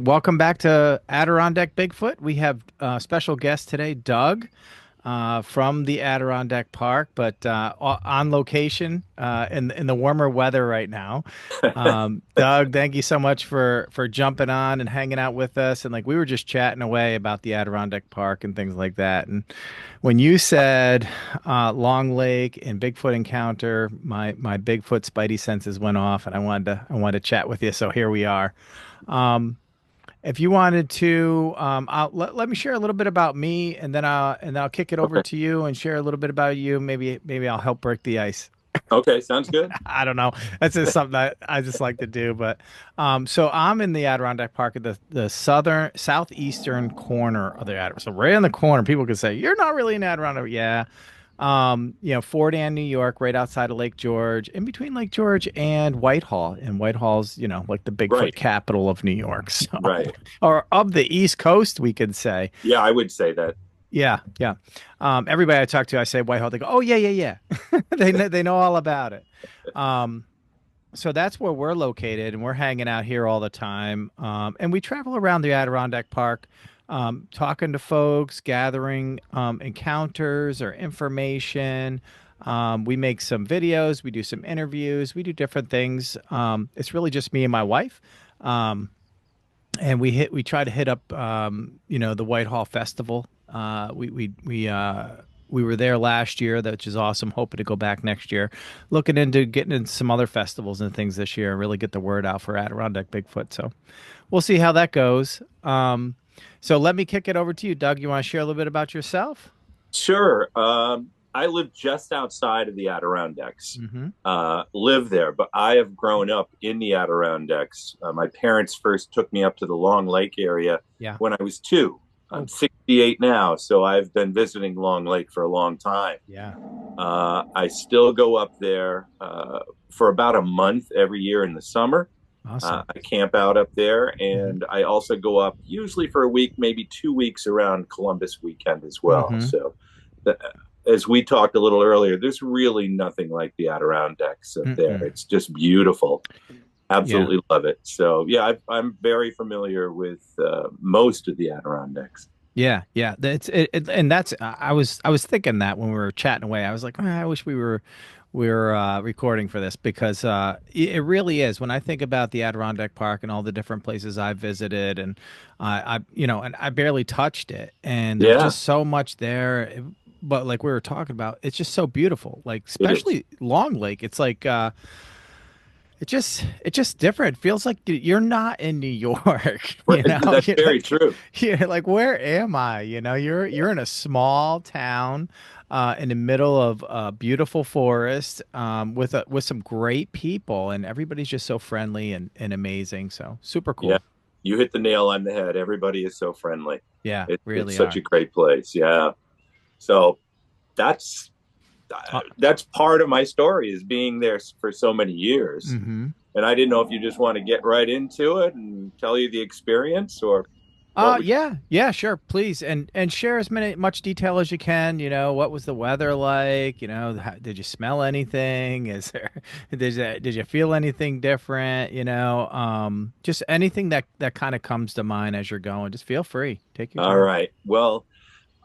Welcome back to Adirondack Bigfoot. We have a special guest today, Doug, from the Adirondack Park, but on location in the warmer weather right now. Doug, thank you so much for jumping on and hanging out with us. And like we were just chatting away about the Adirondack Park and things like that. And when you said Long Lake and Bigfoot encounter, my Bigfoot spidey senses went off, and I wanted to chat with you. So here we are. Um, if you wanted to, let me share a little bit about me, and then I'll kick it over Okay. to you and share a little bit about you. Maybe I'll help break the ice. Okay. Sounds good. I don't know. That's just something that I just like to do. But so I'm in the Adirondack Park at the southeastern corner of the Adirondack. So right in the corner, people could say you're not really in Adirondack. Yeah, Fort Anne, New York, right outside of Lake George, in between Lake George and Whitehall. And Whitehall's, like the Bigfoot Right. capital of New York. So, Right. or of the East Coast, we could say. Yeah, I would say that. Yeah, yeah. Everybody I talk to, I say Whitehall. They go, "Oh yeah, yeah, yeah." They know all about it. Um, so that's where we're located, and we're hanging out here all the time. And we travel around the Adirondack Park, talking to folks, gathering encounters or information. We make some videos, we do some interviews, we do different things. It's really just me and my wife. And we try to hit up the Whitehall Festival. We were there last year, which is awesome. Hoping to go back next year. Looking into getting into some other festivals and things this year and really get the word out for Adirondack Bigfoot. So we'll see how that goes. So let me kick it over to you, Doug. You want to share a little bit about yourself? Sure. I live just outside of the Adirondacks. Mm-hmm. Live there, but I have grown up in the Adirondacks. My parents first took me up to the Long Lake area Yeah. when I was two. I'm Oh, 68 now, so I've been visiting Long Lake for a long time. yeah. I still go up there for about a month every year in the summer. Awesome. I camp out up there, Mm-hmm. and I also go up usually for a week, maybe 2 weeks around Columbus weekend as well. Mm-hmm. So, the, as we talked a little earlier, there's really nothing like the Adirondacks up there. Mm-mm. It's just beautiful. Yeah. Absolutely love it. So, yeah, I'm very familiar with most of the Adirondacks. Yeah, yeah. And that's I was thinking that when we were chatting away. I was like, "Man, I wish we were recording for this because it really is. When I think about the Adirondack Park and all the different places I've visited, and and I barely touched it, and there's Yeah, just so much there. But like we were talking about, it's just so beautiful. Like it is. especially Long Lake, it's like it's just different. It feels like you're not in New York, Right, that's You're very like true. you're like where am I? You're in a small town in the middle of a beautiful forest with some great people, and everybody's just so friendly and amazing. So super Yeah, cool. you hit the nail on the head. Everybody is so friendly. Yeah, It's really such are. a great place. Yeah. So that's Uh, that's part of my story is being there for so many years. mm-hmm. And I didn't know if you just want to get right into it and tell you the experience or what would Yeah, yeah, sure, please, and share as much detail as you can. What was the weather like? Did you smell anything? Is there did you feel anything different? Just anything that kind of comes to mind as you're going. Just feel free, take your all time. right. Well,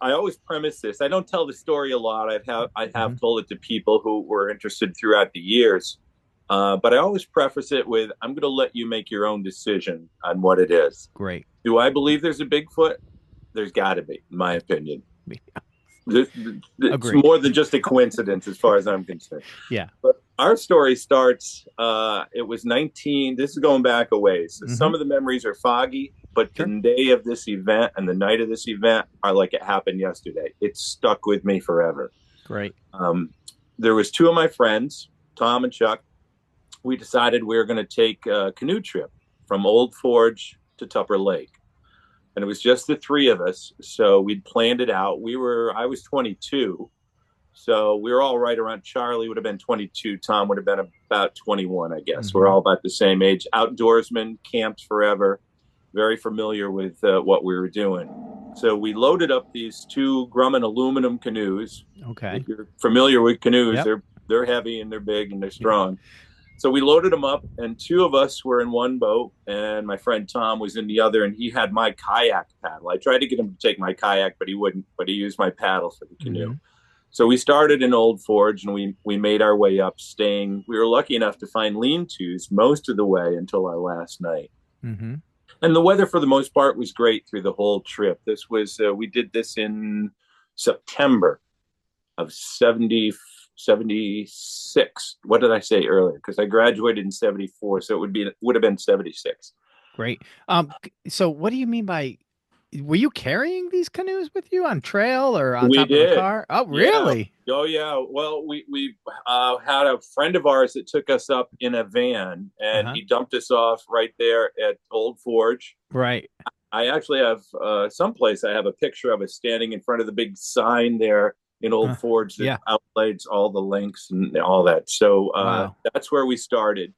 I always premise this. I don't tell the story a lot. I have Hmm. told it to people who were interested throughout the years. But I always preface it with I'm going to let you make your own decision on what it is. Great. Do I believe there's a Bigfoot? There's got to be, in my opinion. It's Agreed. more than just a coincidence as far as I'm concerned. Yeah. But our story starts, it was 19, this is going back a ways. So Hmm. some of the memories are foggy, but Sure. the day of this event and the night of this event are like it happened yesterday. It stuck with me forever. Great. Um, there was two of my friends, Tom and Chuck. We decided we were going to take a canoe trip from Old Forge to Tupper Lake, and it was just the three of us. So we'd planned it out. I was 22, so we were all right around. Charlie would have been 22. Tom would have been about 21, I guess. We're Hmm. all about the same age. Outdoorsmen, camped forever, very familiar with what we were doing. So we loaded up these two Grumman aluminum canoes. Okay. If you're familiar with canoes, Yep. they're heavy and they're big and they're strong. So we loaded them up, and two of us were in one boat, and my friend Tom was in the other, and he had my kayak paddle. I tried to get him to take my kayak, but he wouldn't. But he used my paddle for the canoe. Mm-hmm. So we started in Old Forge, and we made our way up, staying. We were lucky enough to find lean-tos most of the way until our last night. Mm-hmm. And the weather, for the most part, was great through the whole trip. This was we did this in September of 76. What did I say earlier? Because I graduated in 74, so would have been 76. Great. So what do you mean by, were you carrying these canoes with you on trail or on We top of a did. car? Oh, Yeah. really? Oh, yeah. Well, we had a friend of ours that took us up in a van, and Uh-huh. he dumped us off right there at Old Forge. Right. I actually have someplace I have a picture of us standing in front of the big sign there in Old Forge that Yeah. outlines all the links and all that. So Wow. that's where we started.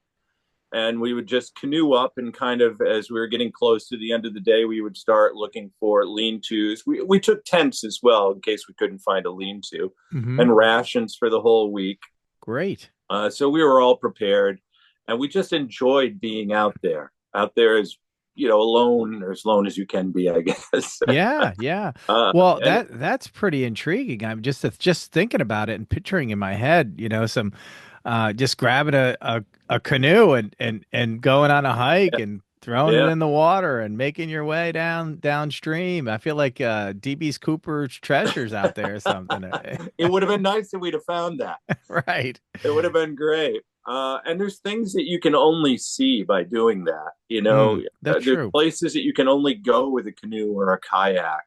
And we would just canoe up, and kind of as we were getting close to the end of the day, we would start looking for lean-tos. We took tents as well in case we couldn't find a lean-to, Mm-hmm. and rations for the whole week. Great. So we were all prepared, and we just enjoyed being out there as, alone, or as lone as you can be, I guess. Yeah, yeah. Well, And that's pretty intriguing. I'm just thinking about it and picturing in my head, some just grabbing a canoe and going on a hike and throwing it yeah, in the water and making your way downstream. I feel like DB's Cooper's treasures out there or something. it would have been nice if we'd have found that. Right. It would have been great. And there's things that you can only see by doing that. That's There's true. places that you can only go with a canoe or a kayak.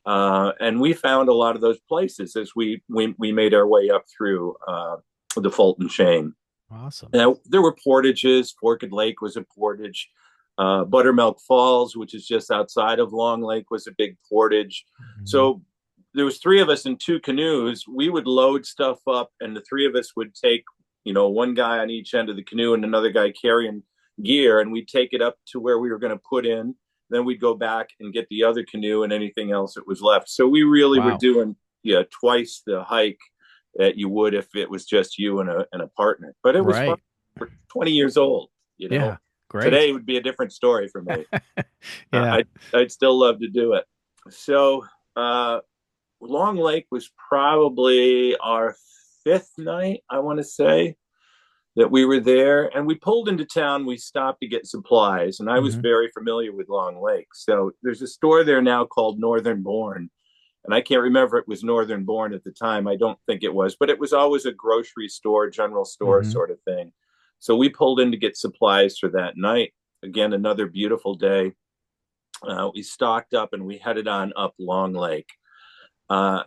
And we found a lot of those places as we made our way up through the Fulton chain. Awesome. Now, there were portages. Forked Lake was a portage. Buttermilk Falls, which is just outside of Long Lake, was a big portage. Mhm. So there was three of us in two canoes. We would load stuff up, and the three of us would take, one guy on each end of the canoe and another guy carrying gear, and we'd take it up to where we were going to put in. Then we'd go back and get the other canoe and anything else that was left. So we really were Wow. doing, yeah, twice the hike that you would if it was just you and a partner. But it was fun. Right. For 20 years old. Yeah. Great. Today would be a different story for me. Yeah. I'd still love to do it. So Long Lake was probably our fifth night, I want to say, that we were there. And we pulled into town. We stopped to get supplies. And I was Hmm. very familiar with Long Lake. So there's a store there now called Northern Born. And I can't remember if it was Northern Born at the time. I don't think it was, but it was always a grocery store, general store Hmm. sort of thing. So we pulled in to get supplies for that night. Again, another beautiful day. We stocked up and we headed on up Long Lake.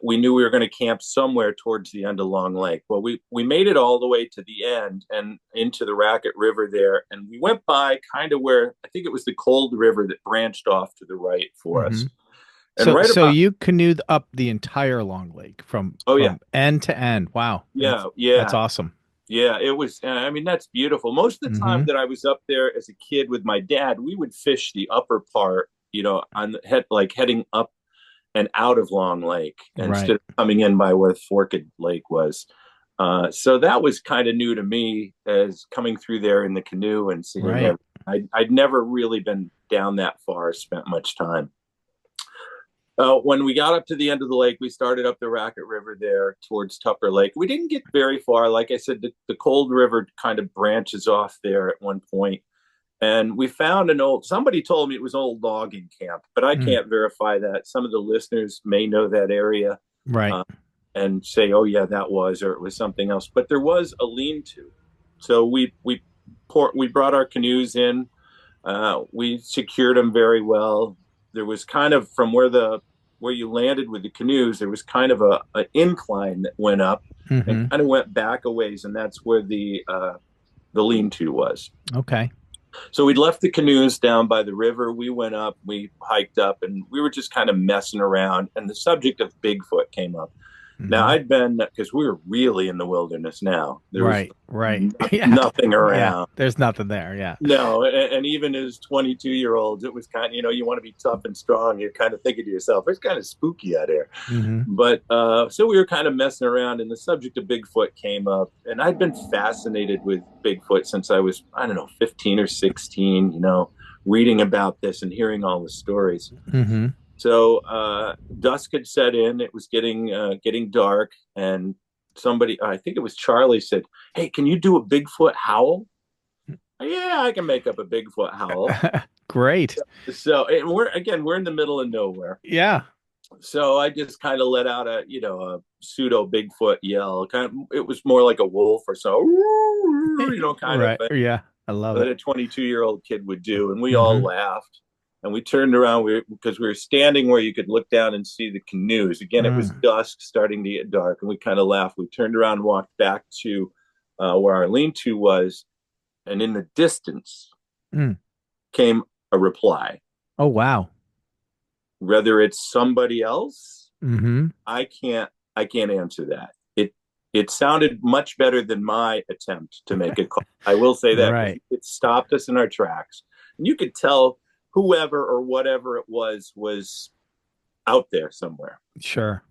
We knew we were going to camp somewhere towards the end of Long Lake. Well, we made it all the way to the end and into the Racket River there, and we went by kind of where I think it was the Cold River that branched off to the right for Hmm. us. And So right so about you canoed up the entire Long Lake from oh yeah, end to end. Wow. yeah, That's yeah, awesome. yeah. It was. I mean, that's beautiful. Most of the time Hmm. that I was up there as a kid with my dad, we would fish the upper part, on the head, like heading up and out of Long Lake Right. instead of coming in by where Forked Lake was. So that was kind of new to me as coming through there in the canoe and seeing Right. everything. I'd never really been down that far, spent much time. When we got up to the end of the lake, we started up the Racket River there towards Tupper Lake. We didn't get very far. Like I said, the Cold River kind of branches off there at one point. And we found somebody told me it was an old logging camp, but I Mm. can't verify that. Some of the listeners may know that area Right. uh, and say, oh, yeah, that was, or it was something else. But there was a lean to. So we brought our canoes in. We secured them very well. There was kind of from where you landed with the canoes, there was kind of an incline that went up and Hmm. kind of went back a ways, and that's where the lean-to was. Okay. So we'd left the canoes down by the river. We went up, we hiked up, and we were just kind of messing around. And the subject of Bigfoot came up. Now Hmm. I'd been because we were really in the wilderness. Now there was Right, right. Yeah. nothing Yeah. around. There's nothing there. Yeah. No, and even as 22-year-olds, it was kind of, you want to be tough and strong. You're kind of thinking to yourself, it's kind of spooky out here. Hmm. But so we were kind of messing around, and the subject of Bigfoot came up. And I'd been fascinated with Bigfoot since I was, I don't know, 15 or 16, reading about this and hearing all the stories. Hmm. So dusk had set in. It was getting dark, and somebody, I think it was Charlie, said, "Hey, can you do a Bigfoot howl?" Yeah, I can make up a Bigfoot howl. Great. So and we're in the middle of nowhere. Yeah. So I just kind of let out a pseudo Bigfoot yell. Kind of, it was more like a wolf or so, kind of Right. thing Yeah. I love that it. a 22-year-old kid would do. And we all Hmm. laughed. And we turned around because we were standing where you could look down and see the canoes. Again, it was Mm. dusk, starting to get dark, and we kind of laughed. We turned around and walked back to where our lean-to was, and in the distance Mm. came a reply. Oh, wow. Whether it's somebody else, Hmm. I can't answer that. It sounded much better than my attempt to make a call. I will say that because Right. it stopped us in our tracks. And you could tell whoever or whatever it was out there somewhere. Sure.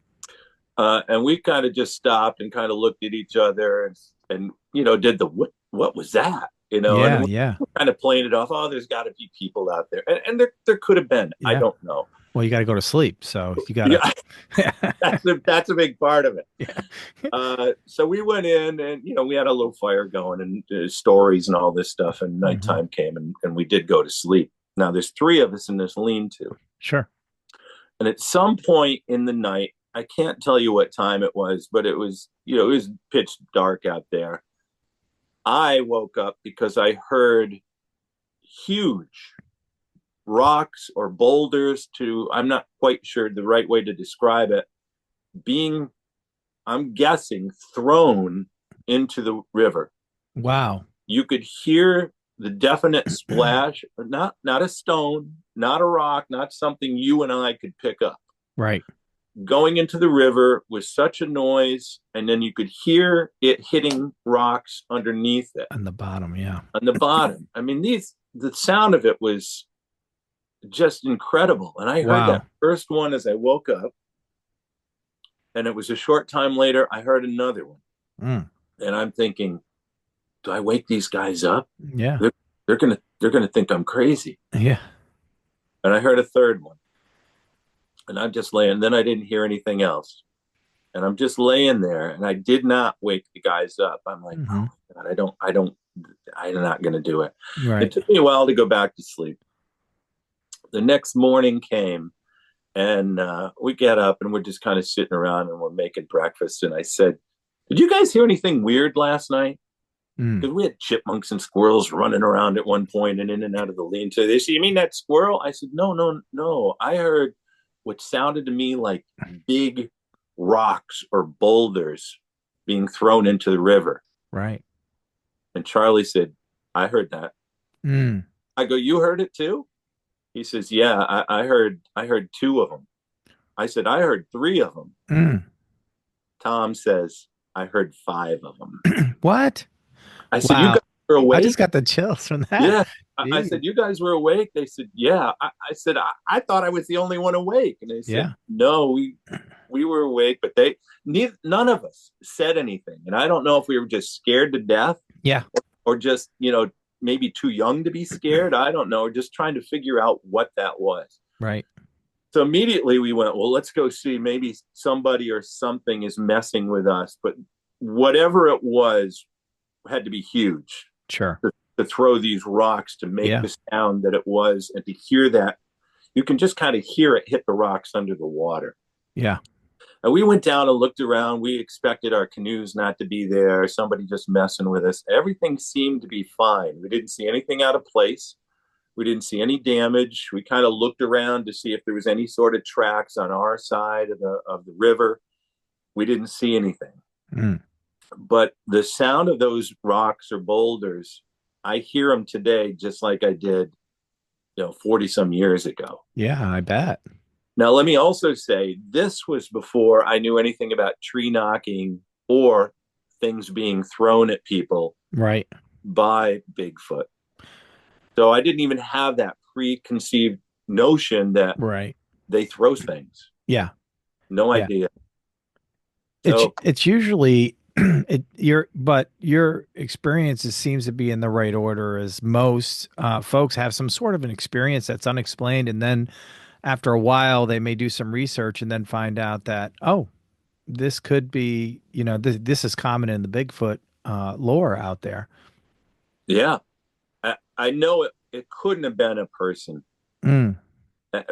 And we kind of just stopped and kind of looked at each other and did the what was that? And Yeah. we Yeah. were kind of playing it off. Oh, there's got to be people out there, and there could have been. I Yeah. don't know. Well, you got to go to sleep. So you got to. Yeah, that's a big part of it. Yeah. So we went in and we had a little fire going and stories and all this stuff. And Hmm. nighttime came and we did go to sleep. Now there's three of us in this lean-to, Sure. and at some point in the night, I can't tell you what time it was, but it was pitch dark out there. I woke up because I heard huge rocks or boulders I'm not quite sure the right way to describe it, being, I'm guessing, thrown into the river. Wow. You could hear the definite splash, not a stone, not a rock, not something you and I could pick up. Right. Going into the river was such a noise, and then you could hear it hitting rocks underneath it On the bottom. Yeah. on the bottom. I mean, the sound of it was just incredible. And I heard that Wow. first one as I woke up, and it was a short time later, I heard another one. Mm. And I'm thinking, do I wake these guys up? Yeah. They're gonna think I'm crazy. Yeah. And I heard a third one, and I'm just laying. Then I didn't hear anything else, and I'm just laying there, and I did not wake the guys up. I'm like, oh Hmm. my god, I'm not gonna do it. It Right. took me a while to go back to sleep. The next morning came, and we get up, and we're just kind of sitting around, and we're making breakfast. And I said, "Did you guys hear anything weird last night?" Mm. Because we had chipmunks and squirrels running around at one point and in and out of the lean-to. They said, "You mean that squirrel?" I said, "No, no, no. I heard what sounded to me like big rocks or boulders being thrown into the river." Right. And Charlie said, "I heard that." Mm. I go, "You heard it too?" He says, "Yeah, I heard two of them." I said, "I heard three of them." Mm. Tom says, "I heard five of them." What? I said, "You Wow. guys are I just awake?" got the chills from that. Yeah. I Jeez. said, "You guys were awake?" They said, "Yeah." I said, I thought I was the only one awake. And they said, Yeah. "No, we were awake, but none of us said anything." And I don't know if we were just scared to death Yeah. or just, maybe too young to be scared. I don't know. Just trying to figure out what that was. Right. So immediately we went, well, let's go see. Maybe somebody or something is messing with us. But whatever it was had to be huge Sure. to throw these rocks to make Yeah. the sound that it was, and to hear that. You can just kind of hear it hit the rocks under the water. Yeah. And we went down and looked around. We expected our canoes not to be there, somebody just messing with us. Everything seemed to be fine. We didn't see anything out of place. We didn't see any damage. We kind of looked around to see if there was any sort of tracks on our side of the river. We didn't see anything. Mm. But the sound of those rocks or boulders, I hear them today just like I did, 40 some years ago. Yeah, I bet. Now, let me also say this was before I knew anything about tree knocking or things being thrown at people Right. by Bigfoot. So I didn't even have that preconceived notion that Right. they throw things. Yeah. No Yeah. idea. It's So, it's usually your experiences seems to be in the right order as most folks have some sort of an experience that's unexplained, and then after a while they may do some research and then find out that, oh, this could be, this is common in the Bigfoot lore out there. yeah, I know it couldn't have been a person. Mm,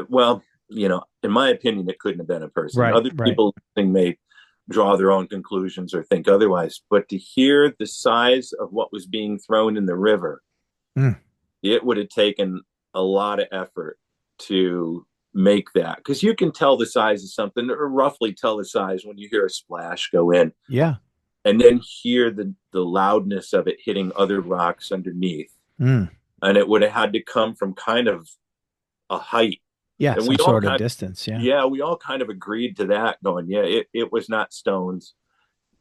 Well, in my opinion, it couldn't have been a person. right, Other right. people may draw their own conclusions or think otherwise, but to hear the size of what was being thrown in the river, Mm, it would have taken a lot of effort to make that, because you can tell the size of something, or roughly tell the size when you hear a splash go in, yeah. and then hear the loudness of it hitting other rocks underneath. Mm, And it would have had to come from kind of a height. yeah. And we Some all sort of kind distance. Yeah. yeah, we all kind of agreed to that, going, yeah, it was not stones,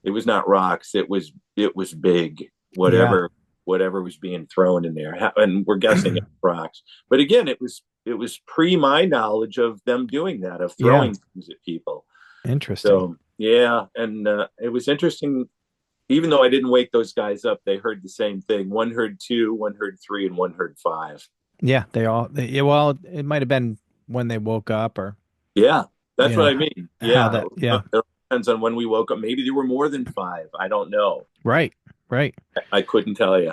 it was not rocks, it was big, Yeah. whatever was being thrown in there, and we're guessing it's rocks. But again, it was pre my knowledge of them doing that, of Yeah. throwing things at people. Interesting. So yeah, and it was interesting. Even though I didn't wake those guys up, they heard the same thing. One heard two, one heard three, and one heard five. Yeah. Yeah, well, it might have been when they woke up or, Yeah, you that's what know, I mean. how Yeah, that, yeah. it depends on when we woke up. Maybe there were more than five. I don't know. Right. Right. I couldn't tell you.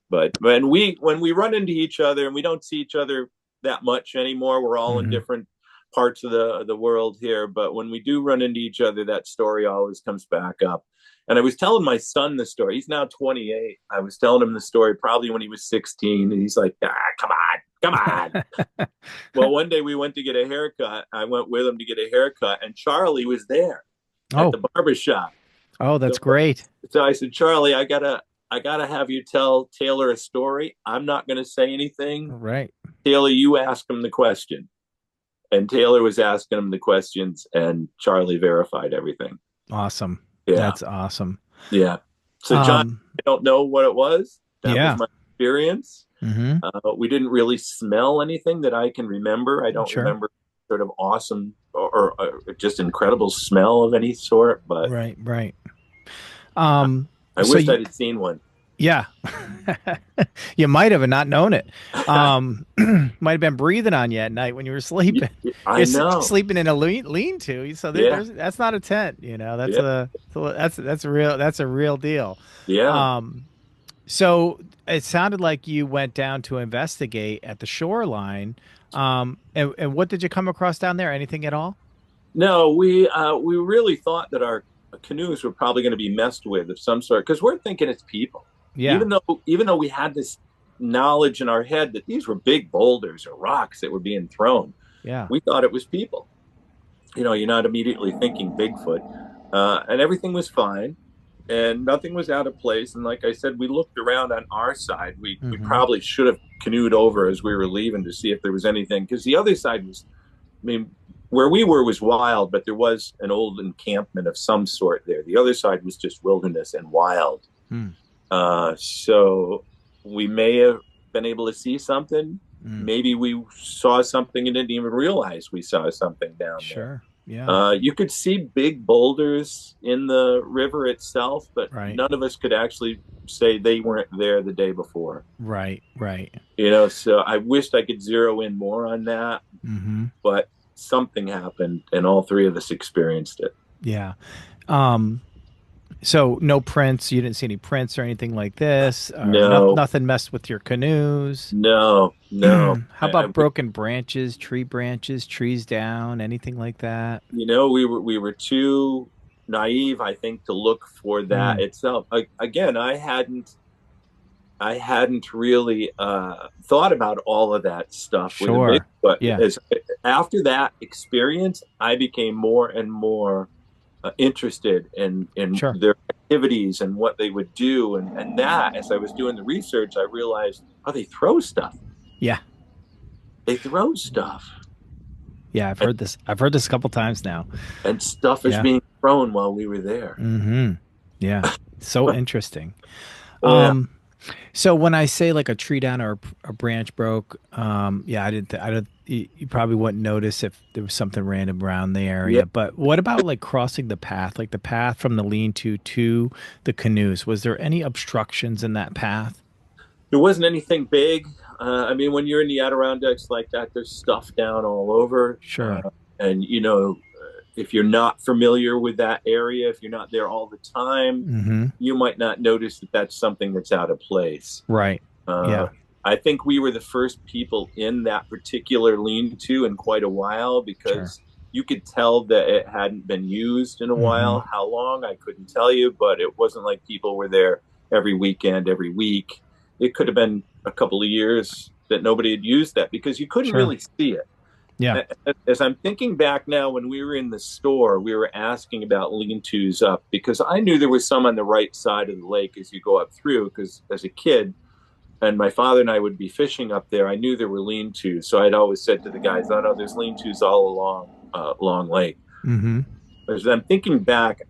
But when we run into each other, and we don't see each other that much anymore, we're all in Hmm. different parts of the world here. But when we do run into each other, that story always comes back up. And I was telling my son the story. He's now 28. I was telling him the story probably when he was 16, and he's like, come on, come on. Well, one day we went to get a haircut. I went with him to get a haircut, and Charlie was there at Oh, the barber shop. oh, So, that's great. so I said, Charlie, I gotta have you tell Taylor a story. I'm not gonna say anything. Right. Taylor, you ask him the question. And Taylor was asking him the questions, and Charlie verified everything. Awesome. Yeah, That's awesome. yeah. So John, Um, I don't know what it was. That was yeah. my experience. Hmm. We didn't really smell anything that I can remember. I don't Sure. remember sort of awesome or just incredible smell of any sort, but Right. Right. I, Um, I so wished you, I'd had seen one. yeah, you might have not known it. Might have been breathing on you at night when you were sleeping. I You're know. sleeping in a lean-to, so Yeah, that's not a tent. That's yeah, a real deal. yeah. Um, so it sounded like you went down to investigate at the shoreline. And what did you come across down there? Anything at all? No, we really thought that our canoes were probably going to be messed with of some sort, because we're thinking it's people. Yeah, Even though we had this knowledge in our head that these were big boulders or rocks that were being thrown, yeah, we thought it was people. You're not immediately thinking Bigfoot, and everything was fine, and nothing was out of place. And like I said, we looked around on our side. We hmm, probably should have canoed over as we were leaving to see if there was anything, because the other side was, I mean, where we were was wild, but there was an old encampment of some sort there. The other side was just wilderness and wild. hmm, So we may have been able to see something. hmm. Maybe we saw something and didn't even realize we saw something down there. Sure, yeah, You could see big boulders in the river itself, but right, none of us could actually say they weren't there the day before. right, right. So I wished I could zero in more on that, Hmm. but something happened, and all three of us experienced it. Yeah. Um, so no prints. You didn't see any prints or anything like this, or No, nothing messed with your canoes. no, no. How about broken branches, tree branches, trees down, anything like that? We were too naive, I think, to look for that Mm, itself. Again, I hadn't really thought about all of that stuff with a sure. Bigfoot. Yeah. After that experience, I became more and more interested in Sure. their activities and what they would do, and that, as I was doing the research, I realized, oh, they throw stuff. Yeah. They throw stuff. Yeah, I've and, heard this. I've heard this a couple times now. and stuff is Yeah. being thrown while we were there. Mm-hmm. Yeah. So interesting. Oh yeah, Um, so when I say like a tree down or a branch broke, yeah, I don't, you probably wouldn't notice if there was something random around the yeah. area. But what about like crossing the path, like the path from the lean-to to the canoes? Was there any obstructions in that path? There wasn't anything big. I mean, when you're in the Adirondacks like that, there's stuff down all over. Sure. And, if you're not familiar with that area, if you're not there all the time, Mm-hmm. you might not notice that that's something that's out of place. Right. Uh, Yeah. I think we were the first people in that particular lean to in quite a while Sure. because you could tell that it hadn't been used in a Mm-hmm. while. How long, I couldn't tell you, but it wasn't like people were there every weekend, every week. It could have been a couple of years that nobody had used that because you couldn't Sure. really see it. Yeah. As I'm thinking back now, when we were in the store, we were asking about lean-tos up because I knew there was some on the right side of the lake as you go up through. Because as a kid, and my father and I would be fishing up there, I knew there were lean-tos. So I'd always said to the guys, "Oh no, there's lean-tos all along Long Lake." Mm-hmm. As I'm thinking back,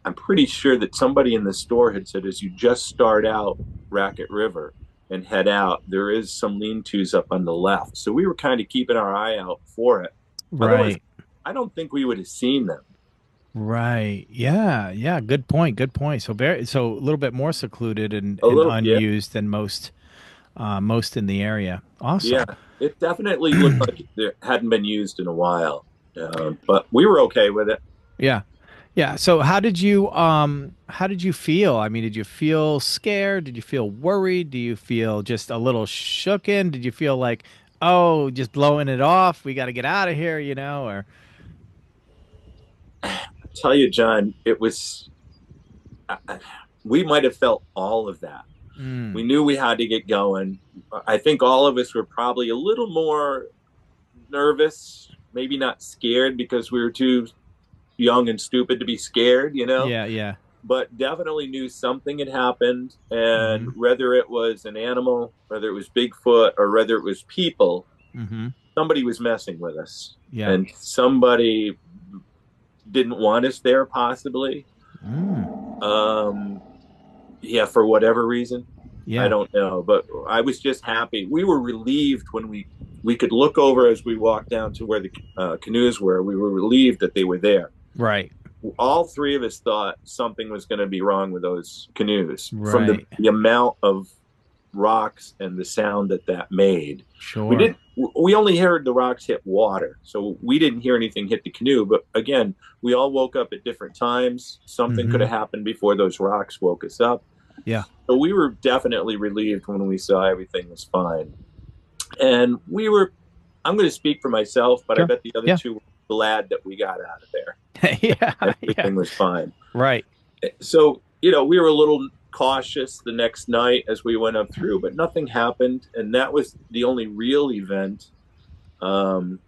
I'm pretty sure that somebody in the store had said, as you just start out Racket River and head out, there is some lean-tos up on the left. So we were kind of keeping our eye out for it. Otherwise, Right. I don't think we would have seen them. Right. Yeah. Yeah. Good point. Good point. So very, so a little bit more secluded and, A little, yeah, unused than most in the area. yeah. Awesome. It definitely looked like it hadn't been used in a while, but we were okay with it. Yeah. Yeah. So how did you feel? I mean, did you feel scared? Did you feel worried? Do you feel just a little shooken? Did you feel like, oh, just blowing it off? We got to get out of here, or I tell you, John, it was. We might have felt all of that. We mm, knew we had to get going. I think all of us were probably a little more nervous, maybe not scared because we were too young and stupid to be scared. yeah, yeah. But definitely knew something had happened. And Mm-hmm. whether it was an animal, whether it was Bigfoot, or whether it was people, Mm-hmm. somebody was messing with us. Yeah. And somebody didn't want us there, possibly. Mm, Um, yeah, for whatever reason. I yeah. don't know, but I was just happy. We were relieved when we could look over as we walked down to where the canoes were. We were relieved that they were there. Right. All three of us thought something was going to be wrong with those canoes from the, Right. the amount of rocks and the sound that made. We Sure. did. We only heard the rocks hit water, so we didn't hear anything hit the canoe. But again, we all woke up at different times. Something could Mm-hmm. have happened before those rocks woke us up. Yeah. So we were definitely relieved when we saw everything was fine. And we were, I'm going to speak for myself, but I Sure. bet the other Yeah. two were glad that we got out of there. Yeah. Yeah. Everything was fine. Right. So, we were a little cautious the next night as we went up through, but nothing happened. And that was the only real event um,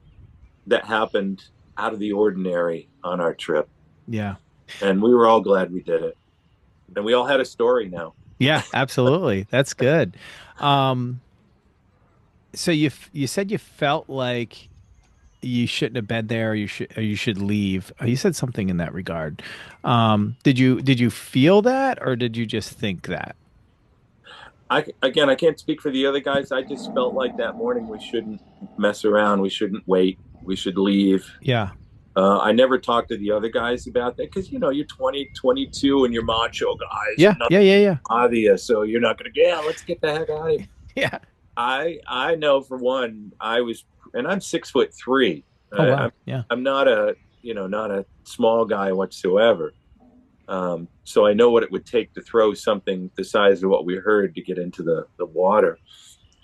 that happened out of the ordinary on our trip. Yeah. And we were all glad we did it. And we all had a story now. Yeah, absolutely. That's good. Um, so you said you felt like you shouldn't have been there, or you should leave. You said something in that regard. Did you feel that, or did you just think that? I can't speak for the other guys. I just felt like that morning we shouldn't mess around. We shouldn't wait. We should leave. Yeah. I never talked to the other guys about that because you're 20, 22, and you're macho guys Yeah. and not Yeah. Yeah. Yeah. obvious, so you're not gonna. Yeah, let's get the heck out of here. Yeah. I know for one, and I'm 6'3". Oh I, wow. I'm Yeah. I'm not a small guy whatsoever. So I know what it would take to throw something the size of what we heard to get into the water.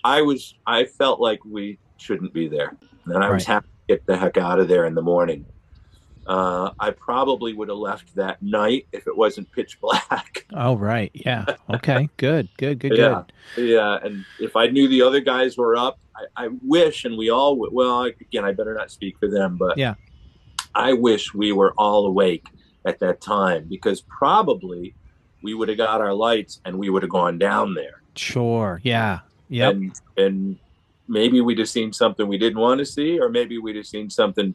I felt like we shouldn't be there, and I was Right. happy to get the heck out of there in the morning. I probably would have left that night if it wasn't pitch black. Oh right. Yeah. Okay. Good. Good. Good. Yeah, Good. yeah. And if I knew the other guys were up, I wish, and we all would. Well, again, I better not speak for them, but Yeah. I wish we were all awake at that time because probably we would have got our lights and we would have gone down there. Sure. Yeah. Yep. And maybe we'd have seen something we didn't want to see, or maybe we'd have seen something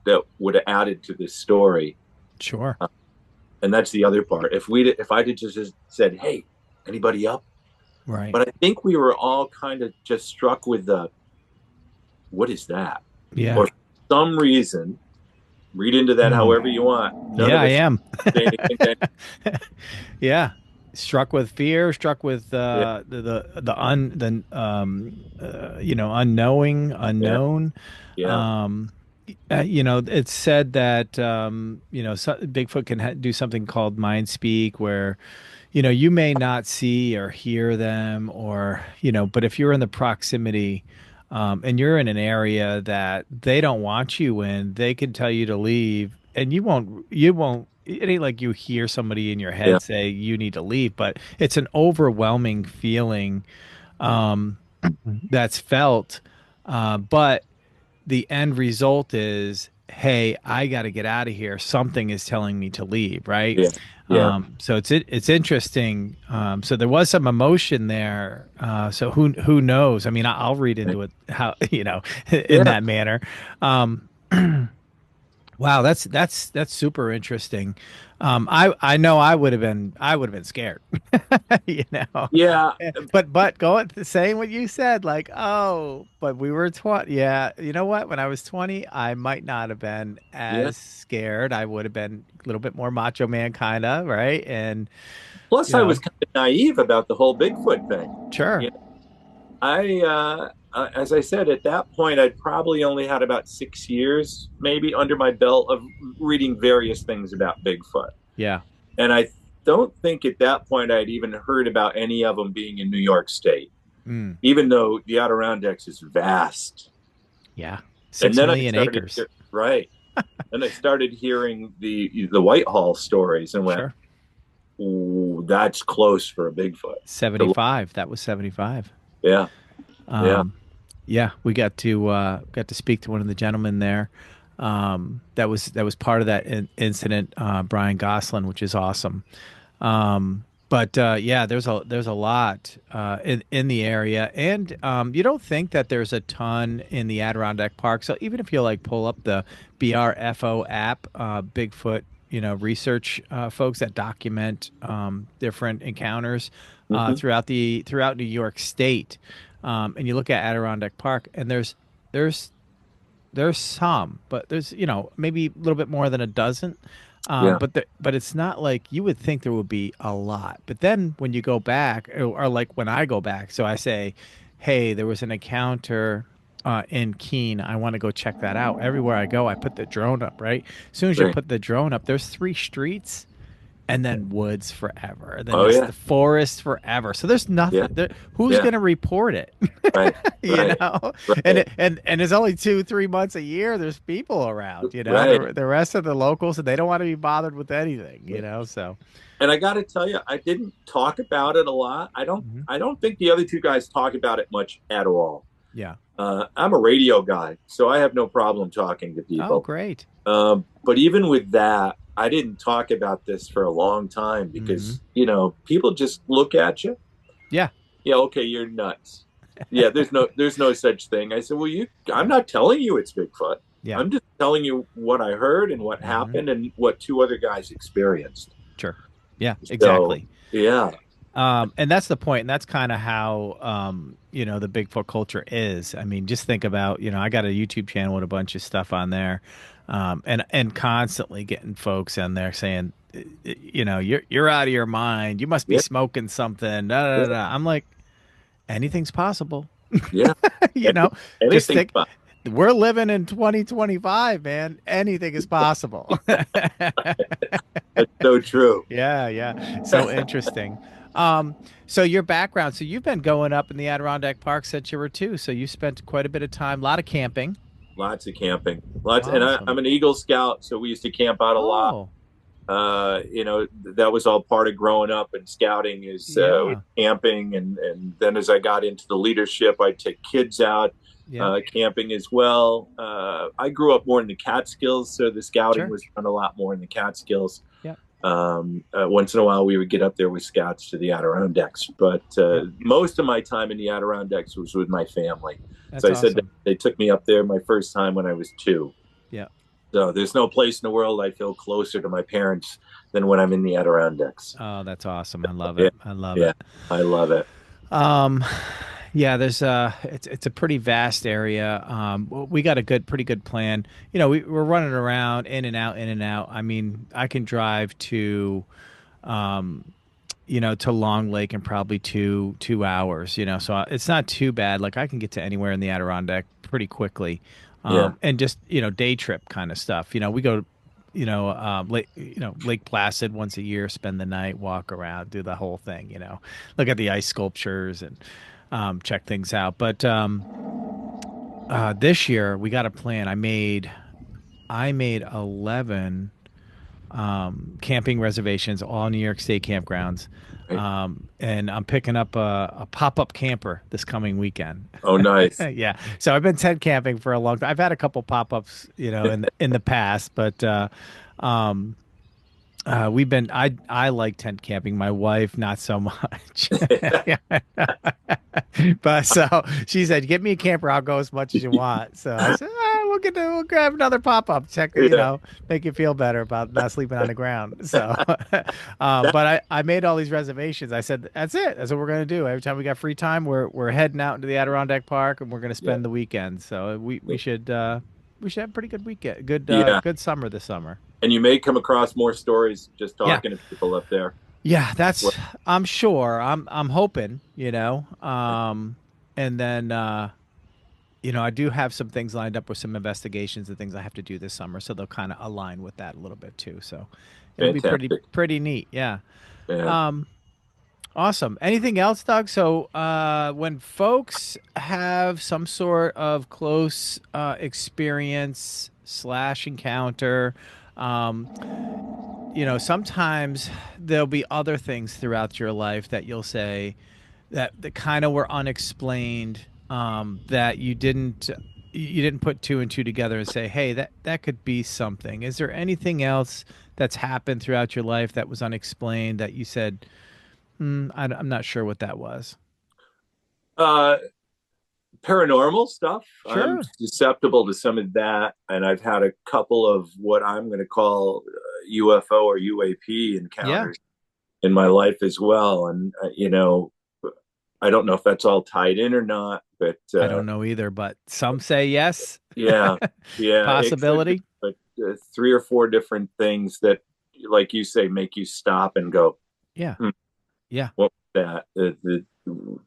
that would have added to this story. Sure. And that's the other part. If I did just said, "Hey, anybody up?" Right. But I think we were all kind of just struck with the, "What is that?" Yeah. Or for some reason, read into that Hmm. however you want. None Yeah, of I us am. say anything. That, Yeah. Struck with fear, struck with yeah, unknowing, yeah, unknown. yeah, Um, it's said that Bigfoot can do something called mind speak, where you may not see or hear them, or but if you're in the proximity, and you're in an area that they don't want you in, they can tell you to leave, and you won't. It ain't like you hear somebody in your yeah, head say you need to leave, but it's an overwhelming feeling um, that's felt. But the end result is, hey, I got to get out of here. Something is telling me to leave, right? yeah, yeah. So it's interesting. So there was some emotion there. So who knows? I mean, I'll read into it how in Yeah. that manner. Um, wow, that's super interesting. I know I would have been scared, you know. Yeah. But going saying what you said, like, oh, but we were 20. Yeah, you know what? When I was 20, I might not have been Yeah. as scared. I would have been a little bit more macho man, kind of, right? And Plus, you I know, was kind of naive about the whole Bigfoot thing. sure, You know, as I said, at that point, I'd probably only had about 6 years, maybe, under my belt of reading various things about Bigfoot. yeah, And I don't think at that point I'd even heard about any of them being in New York State, mm, even though the Adirondacks is vast. yeah, And six then I million started, acres, right. And I started hearing the Whitehall stories and went, sure, "Ooh, that's close for a Bigfoot." To, 75. That was 75. yeah, yeah. Um, yeah, we got to speak to one of the gentlemen there. That was part of that incident, Brian Goslin, which is awesome. But yeah, there's a lot in the area, and you don't think that there's a ton in the Adirondack Park. So even if you like pull up the BRFO app, Bigfoot, research folks that document different encounters Hmm. throughout New York State, and you look at Adirondack Park, and there's there's some, but there's maybe a little bit more than a dozen. Yeah. But it's not like you would think there would be a lot. But then when you go back, or like when I go back, so I say, "Hey, there was an encounter in Keene. I want to go check that out." Everywhere I go, I put the drone up. Right, as soon as you Right. put the drone up, there's 3 streets and then woods forever. Then Oh, it's yeah. the forest forever. So there's Yeah. nothing there. Who's Yeah. going to report it? Right. you Right. know, and Right. and it's only 2, 3 months a year. There's people around. Right. The rest of the locals, and they don't want to be bothered with anything. So And I got to tell you, I didn't talk about it a lot. I don't. mhm. I don't think the other two guys talk about it much at all. Yeah. I'm a radio guy, so I have no problem talking to Oh, people. great. But even with that, I didn't talk about this for a long time Hmm. because people just look at you. Yeah. Yeah, okay, you're nuts. Yeah, there's no such thing. I said, well, I'm Yeah. not telling you it's Bigfoot. Yeah. I'm just telling you what I heard and what Hmm. happened and what two other guys experienced. Sure. Yeah. So Exactly. yeah, And that's the point, and that's kind of how the Bigfoot culture is. I mean, just think about, I got a YouTube channel with a bunch of stuff on there, and constantly getting folks on there saying, you're out of your mind. You must be yeah, smoking something. Da, da, da, yeah, da. I'm like, anything's possible. yeah. you know, just Anything's think, fun. we're living in 2025, man. Anything is possible. That's so true. Yeah, yeah. So interesting. Um, so your background, so you've been going up in the Adirondack Park since you were two. So you spent quite a bit of time, a lot of camping. Lots of camping. Lots, and Awesome. I'm an Eagle Scout, so we used to camp out a lot. Oh, That was all part of growing up and scouting is yeah. camping, and then as I got into the leadership, I'd take kids out Yep. camping as well. I grew up more in the Catskills, so the scouting Sure. was done a lot more in the Catskills. Yep. Once in a while, we would get up there with scouts to the Adirondacks, but Yeah, most of my time in the Adirondacks was with my family. So that's I said that awesome. they took me up there my first time when I was 2. Yeah. So there's no place in the world I feel closer to my parents than when I'm in the Adirondacks. Oh, that's awesome. I love Yeah, it. I love yeah, it. I love it. Um, yeah, it's a pretty vast area. We got a pretty good plan. We're running around in and out, in and out. I mean, I can drive to Long Lake in probably 2 hours. So it's not too bad. Like I can get to anywhere in the Adirondack pretty quickly, Yeah, and just day trip kind of stuff. We go, Lake Placid once a year, spend the night, walk around, do the whole thing. Look at the ice sculptures and check things out. But this year we got a plan. I made 11 camping reservations, all New York State campgrounds. right. And I'm picking up a pop-up camper this coming weekend. Oh, nice. Yeah. So I've been tent camping for a long time. I've had a couple pop-ups, in the past, but I like tent camping. My wife, not so much. But so she said, "Get me a camper. I'll go as much as you want." So I said, we'll grab another pop up. Check, Yeah, make you feel better about not sleeping on the ground." So, that, but I made all these reservations. I said, "That's it. That's what we're gonna do. Every time we got free time, we're heading out into the Adirondack Park and we're gonna yeah, spend the weekend. So we should have a pretty good weekend. yeah. Good summer this summer." And you may come across more stories just Yeah. talking to people up there. Yeah, Well, I'm sure. I'm hoping. And then I do have some things lined up with some investigations and things I have to do this summer, so they'll kind of align with that a little bit too. So it'll be pretty fantastic. pretty neat. Yeah. Yeah. Um awesome. Anything else, Doug? So when folks have some sort of close experience slash encounter, um sometimes there'll be other things throughout your life that you'll say that kind of were unexplained, that you didn't put two and two together and say, hey, that could be something. Is there anything else that's happened throughout your life that was unexplained that you said, I'm not sure what that was? Uh, Paranormal stuff. I'm Sure. susceptible to some of that, and I've had a couple of what I'm going to call UFO or UAP Yeah. encounters in my life as well. And I don't know if that's all tied in or not, but I don't know either, but some say yes. yeah, yeah, it could be. Possibility. But 3 or 4 different things that, like you say, make you stop and go, Yeah. hmm, Yeah. what was that? The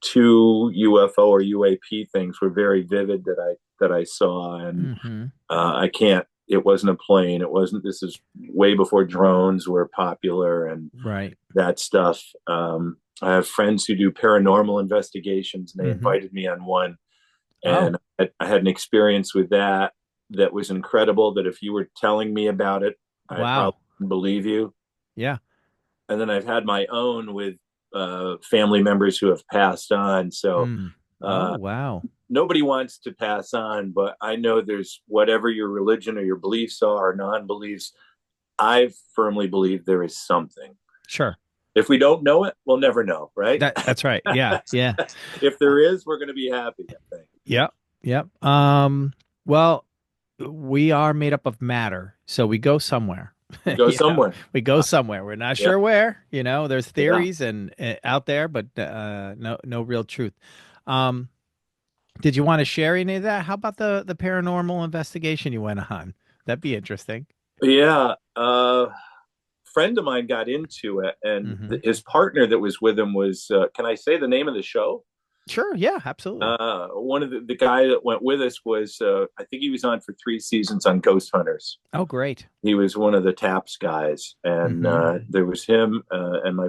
2 UFO or UAP things were very vivid that I saw, and Hmm. I can't. It wasn't a plane. It wasn't. This is way before drones were popular and Right. that stuff. I have friends who do paranormal investigations, and they Hmm. invited me on one, Oh, and I had an experience with that was incredible. That if you were telling me about it, I wow. probably wouldn't believe you. Yeah. And then I've had my own with family members who have passed on. So Mm. Oh, uh, wow. nobody wants to pass on, but I know there's whatever your religion or your beliefs are or non-beliefs. I firmly believe there is something. Sure. If we don't know it, we'll never know, right? That's right. Yeah. Yeah. If there is, we're going to be happy, I think. Yep. Yep. Well, we are made up of matter, so we go somewhere. We go you know, somewhere. we go somewhere. We're not Yeah, sure where. There's yeah. theories and out there, but no real truth. Um, did you want to share any of that? How about the paranormal investigation you went on? That'd be interesting. Yeah. Friend of mine got into it, and Hmm. his partner that was with him was, can I say the name of the show? Sure. Yeah. Absolutely. One of the guy that went with us was, I think he was on for 3 seasons on Ghost Hunters. Oh, great. He was one of the TAPS guys, and Hmm. there was him and my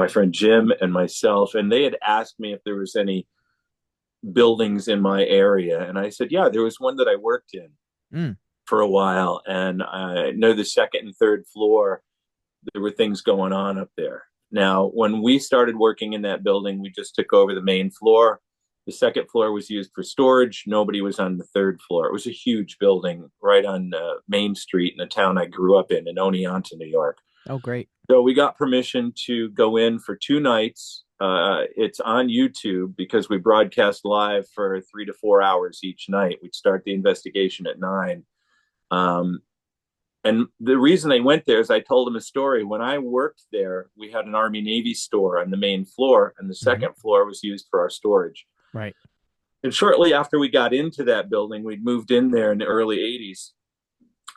friend Jim and myself, and they had asked me if there was any buildings in my area, and I said, yeah, there was one that I worked in Mm. for a while, and I know the second and third floor there were things going on up there. Now, when we started working in that building, we just took over the main floor. The second floor was used for storage. Nobody was on the third floor. It was a huge building right on Main Street in the town I grew up in Oneonta, New York. Oh, great. So we got permission to go in for 2 nights. It's on YouTube because we broadcast live for 3 to 4 hours each night. We'd start the investigation at 9. And the reason they went there is I told them a story. When I worked there, we had an Army Navy store on the main floor, and the second floor was used for our storage. Right. And shortly after we got into that building, we'd moved in there in the early 80s.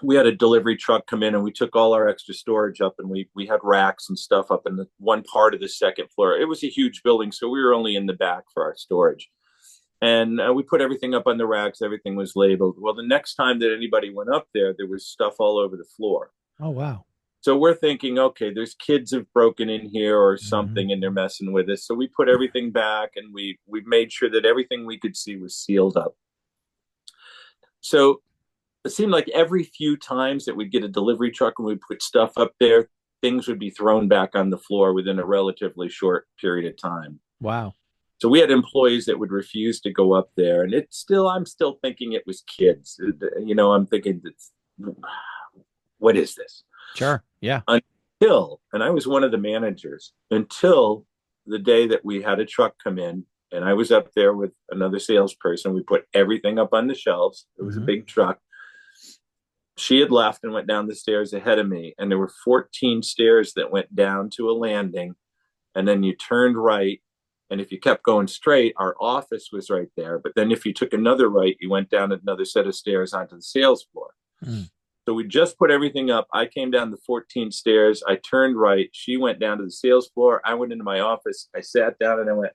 We had a delivery truck come in and we took all our extra storage up, and we had racks and stuff up in the one part of the second floor. It was a huge building, so we were only in the back for our storage. And we put everything up on the racks. Everything was labeled. Well, the next time that anybody went up there, there was stuff all over the floor. Oh, wow. So we're thinking, okay, there's kids have broken in here or something, and they're messing with us. So we put everything back, and we made sure that everything we could see was sealed up. So it seemed like every few times that we'd get a delivery truck and we'd put stuff up there, things would be thrown back on the floor within a relatively short period of time. Wow. So we had employees that would refuse to go up there, and I'm still thinking it was kids. I'm thinking, what is this? Sure. Yeah. And I was one of the managers until the day that we had a truck come in, and I was up there with another salesperson. We put everything up on the shelves. It was a big truck. She had left and went down the stairs ahead of me, and there were 14 stairs that went down to a landing, and then you turned right. And if you kept going straight, our office was right there. But then if you took another right, you went down another set of stairs onto the sales floor. So we just put everything up. I came down the 14 stairs. I turned right. She went down to the sales floor. I went into my office. I sat down and I went,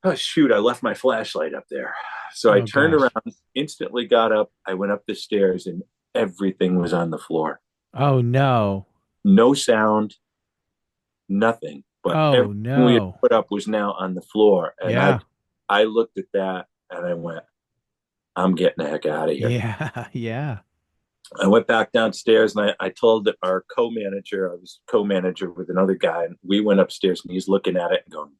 oh, shoot, I left my flashlight up there. So I turned around, instantly got up. I went up the stairs, and everything was on the floor. Oh, no. No sound, nothing. But everything we had put up was now on the floor. And I looked at that and I went, I'm getting the heck out of here. Yeah. Yeah. I went back downstairs and I told our co-manager, I was co-manager with another guy, and we went upstairs and he's looking at it and going,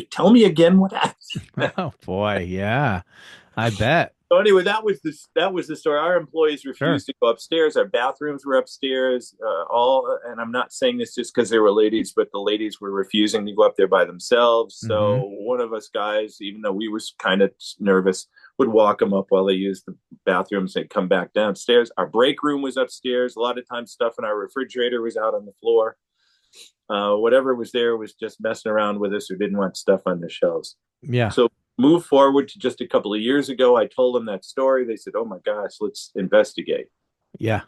tell me again what happened. Oh, boy. Yeah. I bet. So anyway, that was the story. Our employees refused to go upstairs. Our bathrooms were upstairs. And I'm not saying this just because they were ladies, but the ladies were refusing to go up there by themselves. So one of us guys, even though we were kind of nervous, would walk them up while they used the bathrooms and come back downstairs. Our break room was upstairs. A lot of times stuff in our refrigerator was out on the floor. Whatever was there was just messing around with us or didn't want stuff on the shelves. Yeah. So move forward to just a couple of years ago. I told them that story. They said, oh my gosh, let's investigate. Yeah.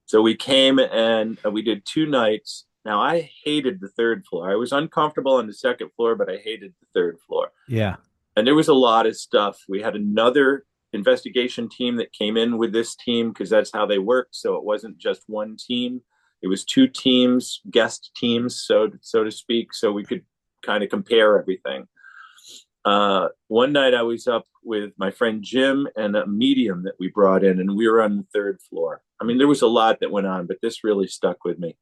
So we came and we did 2 nights. Now I hated the third floor. I was uncomfortable on the second floor, but I hated the third floor. Yeah. And there was a lot of stuff. We had another investigation team that came in with this team because that's how they worked. So it wasn't just one team. It was 2 teams, guest teams, so to speak. So we could kind of compare everything. One night I was up with my friend Jim and a medium that we brought in, and we were on the 3rd floor. I mean, there was a lot that went on, but this really stuck with me.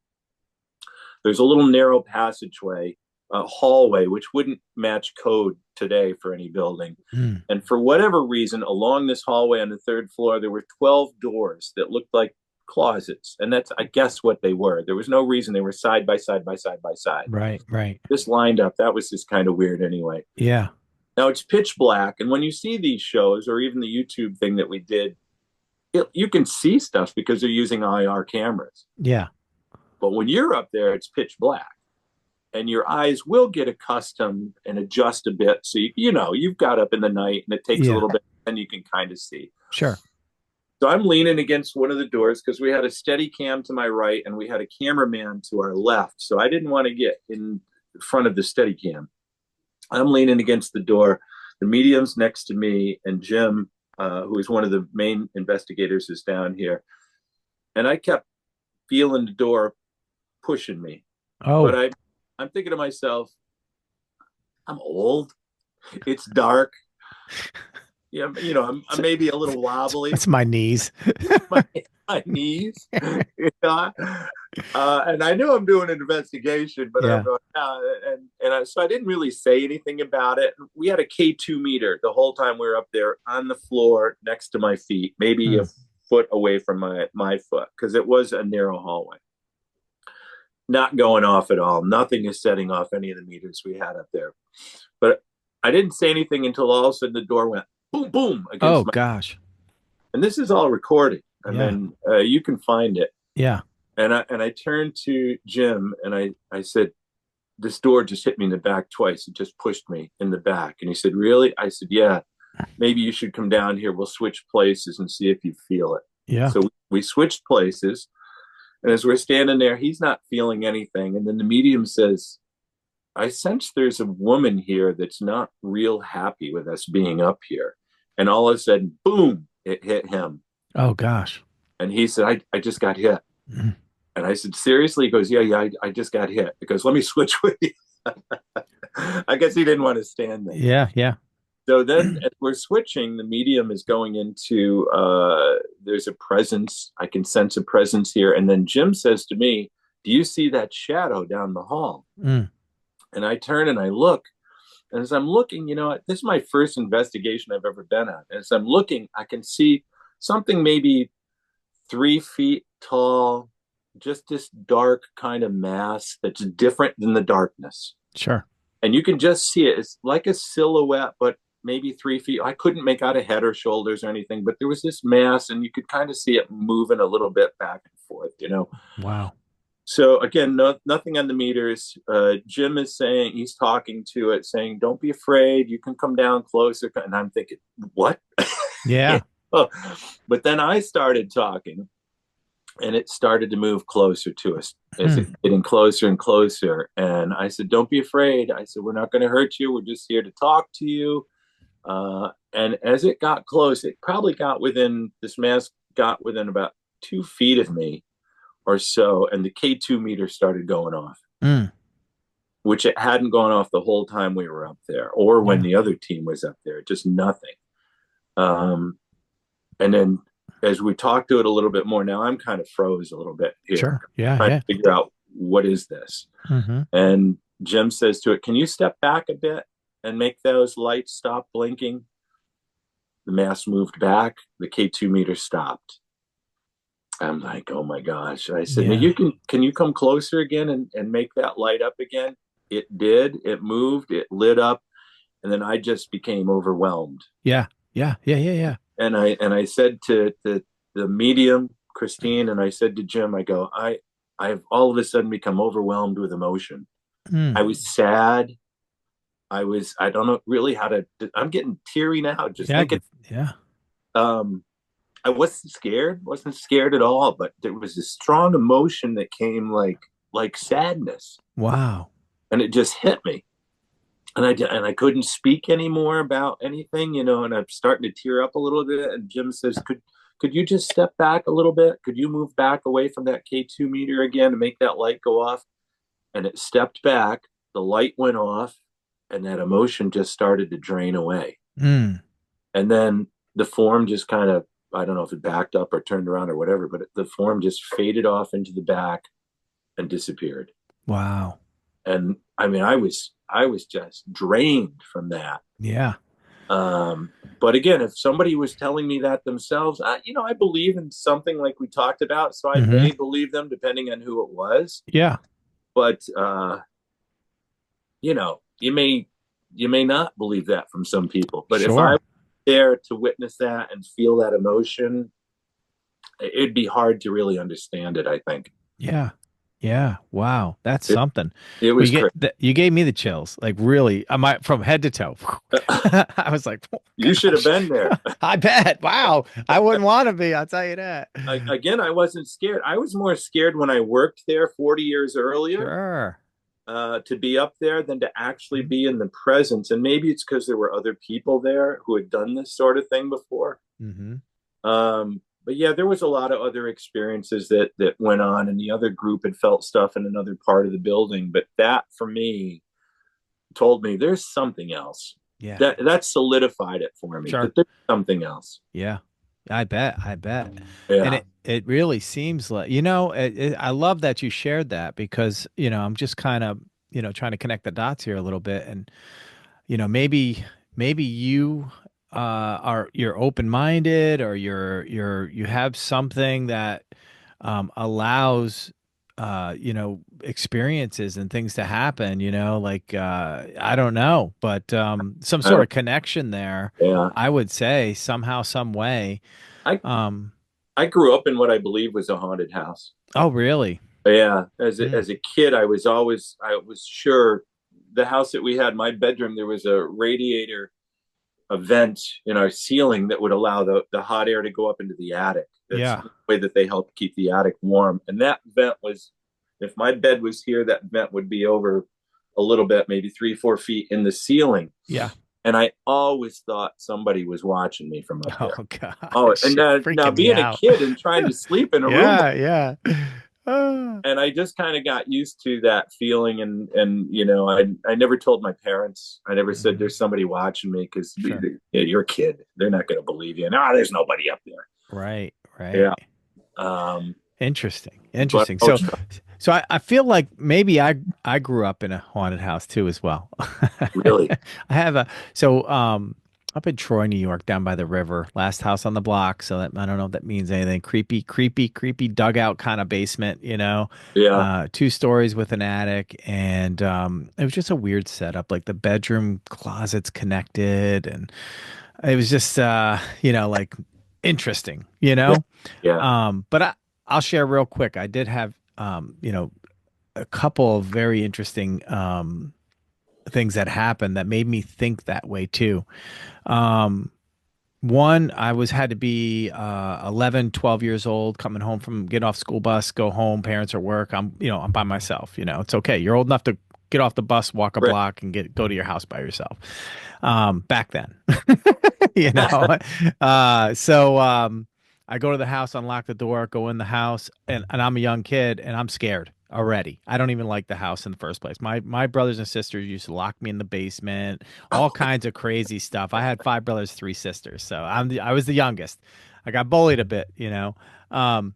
There's a little narrow passageway, a hallway, which wouldn't match code today for any building. And for whatever reason, along this hallway on the 3rd floor, there were 12 doors that looked like closets. And that's, I guess, what they were. There was no reason. They were side by side by side by side. Right, right. Just lined up. That was just kind of weird anyway. Yeah. Now it's pitch black. And when you see these shows or even the YouTube thing that we did, you can see stuff because they're using IR cameras. Yeah. But when you're up there, it's pitch black. And your eyes will get accustomed and adjust a bit. So, you've got up in the night and it takes a little bit and you can kind of see. Sure. So I'm leaning against one of the doors because we had a steady cam to my right and we had a cameraman to our left. So I didn't want to get in front of the steady cam. I'm leaning against the door. The medium's next to me, and Jim, who is one of the main investigators, is down here. And I kept feeling the door pushing me. Oh. But I'm thinking to myself, I'm old. It's dark. Yeah, I'm maybe a little wobbly. That's my knees. my knees. And I knew I'm doing an investigation, but I'm Yeah. going, so I didn't really say anything about it. We had a K2 meter the whole time we were up there on the floor next to my feet, maybe a Hmm. foot away from my foot, because it was a narrow hallway. Not going off at all. Nothing is setting off any of the meters we had up there. But I didn't say anything until all of a sudden the door went boom, boom Oh against my. gosh. And this is all recorded. I Yeah. mean, you can find it. Yeah. And I turned to Jim and I said, this door just hit me in the back twice. It just pushed me in the back. And he said, really? I said, yeah, maybe you should come down here. We'll switch places and see if you feel it. Yeah. So we switched places. And as we're standing there, he's not feeling anything. And then the medium says, I sense there's a woman here that's not real happy with us being up here. And all of a sudden, boom, it hit him. Oh gosh. And he said, I just got hit. Mm. And I said, seriously? He goes, yeah, I just got hit. He goes, let me switch with you. I guess he didn't want to stand there. Yeah. Yeah. So then as we're switching, the medium is going into, there's a presence. I can sense a presence here. And then Jim says to me, do you see that shadow down the hall? Mm. And I turn and I look. And as I'm looking, this is my first investigation I've ever been on. As I'm looking, I can see something maybe 3 feet tall, just this dark kind of mass that's different than the darkness. Sure. And you can just see it. It's like a silhouette, but maybe 3 feet. I couldn't make out a head or shoulders or anything, but there was this mass, and you could kind of see it moving a little bit back and forth. Wow. So again, nothing on the meters. Jim is saying, he's talking to it, saying, "Don't be afraid. You can come down closer." And I'm thinking, what? Yeah. But then I started talking, and it started to move closer to us. As it getting closer and closer. And I said, "Don't be afraid." I said, "We're not going to hurt you. We're just here to talk to you." And as it got close, it probably this mass got within about 2 feet of me or so, and the K2 meter started going off, Mm. which it hadn't gone off the whole time we were up there, or when Yeah. the other team was up there, just nothing. Um, and then as we talked to it a little bit more, now I'm kind of froze a little bit here, Sure. Yeah. trying Yeah. to figure out what is this. Hmm. And Jim says to it, "Can you step back a bit and make those lights stop blinking?" The mass moved back. The K2 meter stopped. I'm like, oh my gosh. I said, "Now Yeah. can you come closer again and make that light up again?" It did. It moved. It lit up. And then I just became overwhelmed. Yeah. Yeah. Yeah. Yeah. Yeah. And I said to the medium, Christine, and I said to Jim, I go, I've all of a sudden become overwhelmed with emotion. Mm. I was sad. I don't know really how to, I'm getting teary now just Yeah. thinking. Yeah. Um, I wasn't scared at all, but there was this strong emotion that came like sadness, Wow. and it just hit me. And I couldn't speak anymore about anything, and I'm starting to tear up a little bit. And Jim says, "Could you just step back a little bit? Could you move back away from that K2 meter again and make that light go off?" And it stepped back, the light went off, and that emotion just started to drain away. Mm. And then the form just kind of, I don't know if it backed up or turned around or whatever, but the form just faded off into the back and disappeared. Wow. And I mean, I was just drained from that. Yeah. But again, if somebody was telling me that themselves, I believe in something like we talked about, so I Hmm. may believe them depending on who it was. Yeah. But you may not believe that from some people. But if I Sure. was there to witness that and feel that emotion, it'd be hard to really understand it, I think. Yeah. Yeah. Wow. That's It, something. it Well, was crazy. you gave me the chills, like really. From head to toe. I was like, oh, You should have gosh. been there. I bet. Wow. I wouldn't want to be. I'll tell you that. Again, I wasn't scared. I was more scared when I worked there 40 years earlier, Sure. to be up there than to actually be in the presence. And maybe it's because there were other people there who had done this sort of thing before. Hmm. But yeah, there was a lot of other experiences that went on, and the other group had felt stuff in another part of the building. But that, for me, told me there's something else. Yeah. That solidified it for me Sure. that there's something else. Yeah. I bet. I bet. And Yeah. it really seems like, I love that you shared that because, I'm just kind of, trying to connect the dots here a little bit. And, maybe you you're open-minded, or you have something that allows experiences and things to happen, like I don't know, but some I sort don't, of connection there, yeah. I would say, somehow, some way. I, um I grew up in what I believe was a haunted house. oh, really? Yeah. Mm, As a kid, I was sure the house that we had, my bedroom, there was a radiator, a vent in our ceiling that would allow the hot air to go up into the attic. That's yeah, the way that they help keep the attic warm. And that vent was, if my bed was here, that vent would be over a little bit, maybe 3, 4 feet in the ceiling. yeah. And I always thought somebody was watching me from up there. Oh Oh, gosh, and you're now freaking me being a out. kid and trying to sleep in a room, Yeah, yeah. Ah, and I just kind of got used to that feeling. And I never told my parents. I never said mhm. there's somebody watching me, because Sure. you're a kid. They're not going to believe you. No, there's nobody up there. Right, Yeah. right. Um, Interesting. but Interesting. oh, So I feel like maybe I grew up in a haunted house too as well. really? I have a so up in Troy, New York, down by the river, last house on the block. So that, I don't know if that means anything. Creepy, creepy, creepy dugout kind of basement, 2 stories with an attic, and it was just a weird setup. Like the bedroom closets connected, and it was just like interesting, Yeah. Yeah. But I'll share real quick. I did have a couple of very interesting things that happened that made me think that way too. Um, One, I was had to be 11, 12 years old, coming home from get off school bus, go home, parents are work. I'm by myself, it's okay. You're old enough to get off the bus, walk a Right. block, and go to your house by yourself. Back then, you know. So I go to the house, unlock the door, go in the house, and I'm a young kid, and I'm scared already. I don't even like the house in the first place. My brothers and sisters used to lock me in the basement, all kinds of crazy stuff. I had 5 brothers, 3 sisters, so I was the youngest. I got bullied a bit. Um,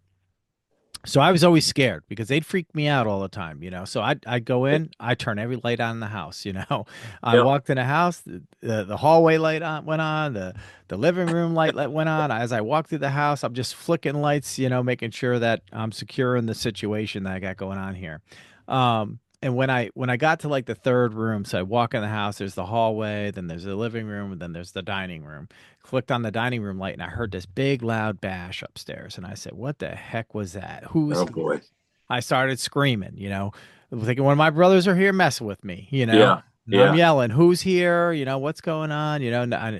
so I was always scared because they'd freak me out all the time. So I'd go in, I turn every light on in the house. I Yeah. walked in the house, the hallway light went on, the living room light went on. As I walked through the house, I'm just flicking lights, making sure that I'm secure in the situation that I got going on here. And when I got to like the third room, so I walk in the house, there's the hallway, then there's the living room, and then there's the dining room. Clicked on the dining room light, and I heard this big loud bash upstairs, and I said, "What the heck was that? Who's Oh here?" boy. I started screaming, thinking one of my brothers are here messing with me. Yeah. And I'm Yeah. yelling, "Who's here? What's going on?"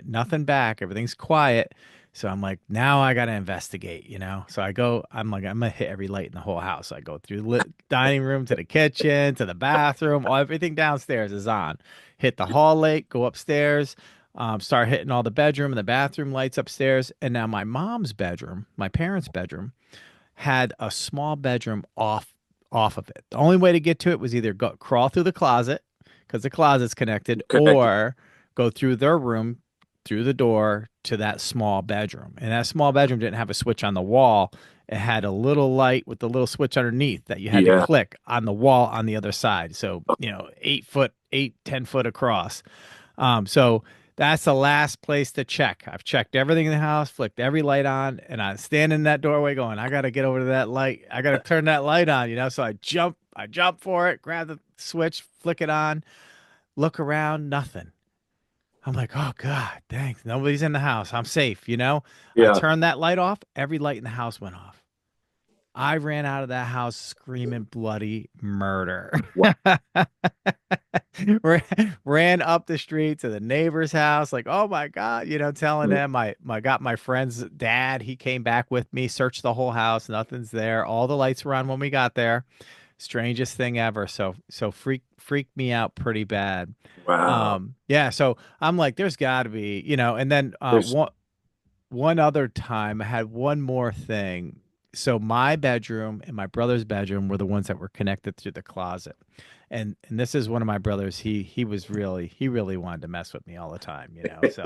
Nothing back. Everything's quiet. So I'm like, now I got to investigate. So I go, I'm like, I'm gonna hit every light in the whole house. I go through the dining room to the kitchen to the bathroom. Everything downstairs is on. Hit the hall light, go upstairs, start hitting all the bedroom and the bathroom lights upstairs. And now my mom's bedroom, my parents' bedroom, had a small bedroom off of it. The only way to get to it was either crawl through the closet because the closet's connected, Connected. or go through their room through the door to that small bedroom. And that small bedroom didn't have a switch on the wall. It had a little light with the little switch underneath that you had to Yeah. click on the wall on the other side. So, 8 foot, 10 foot across. So that's the last place to check. I've checked everything in the house, flicked every light on, and I stand in that doorway going, I gotta get over to that light. I gotta turn that light on. So I jump for it, grab the switch, flick it on, look around, nothing. I'm like, oh God, thanks. Nobody's in the house. I'm safe. I Yeah. turned that light off, every light in the house went off. I ran out of that house screaming bloody murder. Wow. Ran up the street to the neighbor's house, like, oh my God, telling them my friend's dad, he came back with me, searched the whole house, nothing's there. All the lights were on when we got there. Strangest thing ever. So freaked me out pretty bad. Wow. Yeah, so I'm like, there's gotta be. And then There's one other time I had one more thing. So my bedroom and my brother's bedroom were the ones that were connected through the closet. And this is one of my brothers. He really wanted to mess with me all the time. So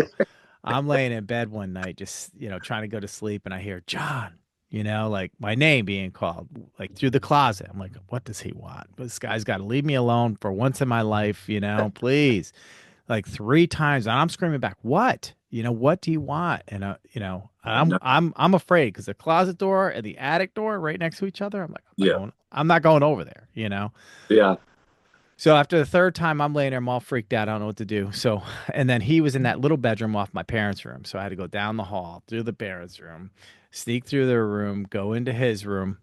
I'm laying in bed one night, just, trying to go to sleep, and I hear John, like my name being called, like through the closet. I'm like, what does he want? This guy's got to leave me alone for once in my life, please. Like three times, and I'm screaming back, "What? What do you want?" And No, I'm afraid because the closet door and the attic door are right next to each other. I'm like, yeah, I'm not going over there. yeah, So after the third time, I'm laying there, I'm all freaked out. I don't know what to do. So, and then he was in that little bedroom off my parents' room. So I had to go down the hall through the parents' room, sneak through their room, go into his room,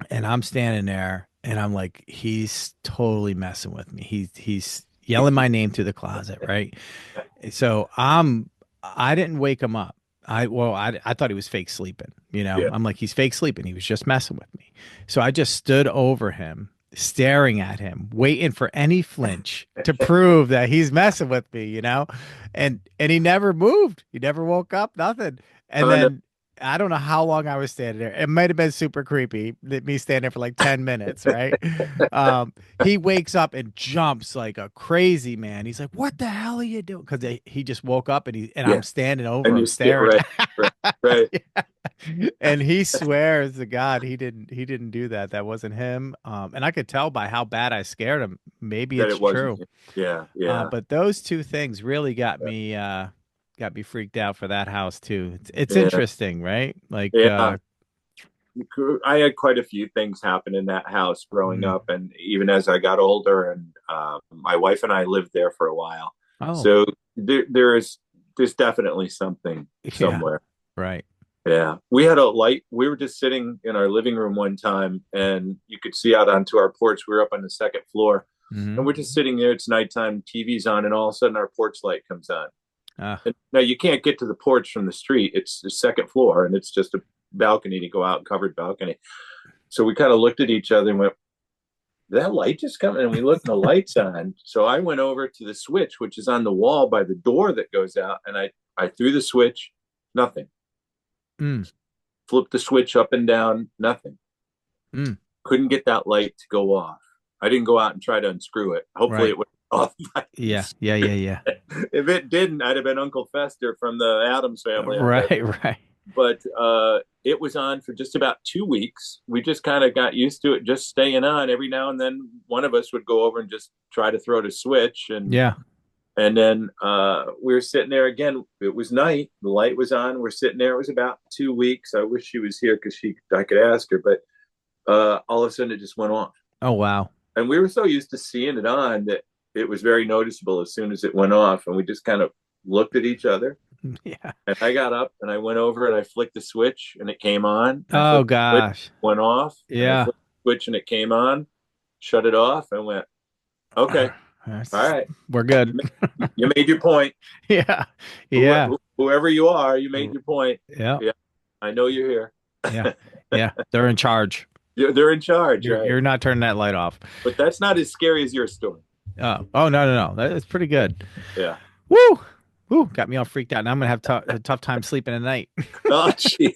and I'm standing there, and I'm like, he's totally messing with me. He's yelling my name through the closet, right? So I didn't wake him up. I thought he was fake sleeping. yeah. I'm like, he's fake sleeping. He was just messing with me. So I just stood over him, staring at him, waiting for any flinch to prove that he's messing with me. And he never moved. He never woke up, nothing. And Oh, no. then I don't know how long I was standing there. It might have been super creepy, me standing there for like 10 minutes, right? He wakes up and jumps like a crazy man. He's like, "What the hell are you doing?" Because he just woke up, and Yeah. I'm standing over And him you stay staring. right, right, right. And he swears to God he didn't do that. That wasn't him. And I could tell by how bad I scared him. Maybe That it's it wasn't. true. Yeah, yeah, But those two things really got me freaked out for that house too. It's yeah, interesting, right? Like yeah. I had quite a few things happen in that house growing mm, up, and even as I got older, and my wife and I lived there for a while. oh, So there's definitely something yeah, somewhere. right. Yeah, we had a light. We were just sitting in our living room one time, and you could see out onto our porch. We were up on the second floor, and Hmm. we're just sitting there. It's nighttime, TV's on, and all of a sudden our porch light comes on. Uh, And now you can't get to the porch from the street. It's the second floor, and it's just a balcony to go out, covered balcony. So we kind of looked at each other and went, "Did that light just come?" And we looked, and the light's on. So I went over to the switch, which is on the wall by the door that goes out, and I threw the switch. Nothing. mm, Flipped the switch up and down. Nothing. mm, Couldn't get that light to go off. I didn't go out and try to unscrew it. Hopefully right. it went off. Yeah, yeah, yeah, yeah. If it didn't, I'd have been Uncle Fester from the Adams family, I bet. Right, right. But it was on for just about 2 weeks. We just kind of got used to it, just staying on. Every now and then, one of us would go over and just try to throw the switch, Yeah. and then we were sitting there again. It was night. The light was on. We're sitting there. It was about 2 weeks. I wish she was here because I could ask her, but all of a sudden it just went off. Oh, wow. And we were so used to seeing it on that it was very noticeable as soon as it went off. And we just kind of looked at each other. Yeah. And I got up and I went over and I flicked the switch and it came on. I Oh flicked the switch, gosh. went off, and I Yeah. flicked the switch and it came on, shut it off, and went, okay, all That's- right, we're good. you made your point. Yeah. Yeah. Whoever you are, you made your point. Yeah. Yeah, I know you're Yeah. here. Yeah. They're in charge. They're in charge, You're right? you're not turning that light off. But that's not as scary as your story. Oh no, no, no. That's pretty good. Yeah. Woo. Woo. Got me all freaked out. Now I'm gonna have a tough time sleeping at night. Oh, gee.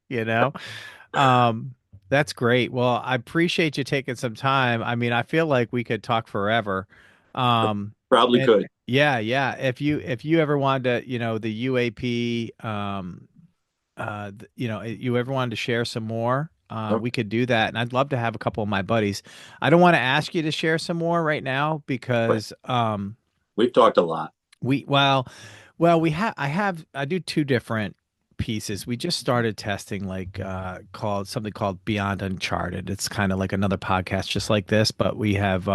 You know? Um, that's great. Well, I appreciate you taking some time. I mean, I feel like we could talk forever. Probably And could. yeah, yeah. If you ever wanted to, the UAP, you ever wanted to share some more, Okay. we could do that. And I'd love to have a couple of my buddies. I don't want to ask you to share some more right now But because we've talked a lot. we well I do two different pieces. We just started testing like called something called Beyond Uncharted. It's kind of like another podcast just like this, but we have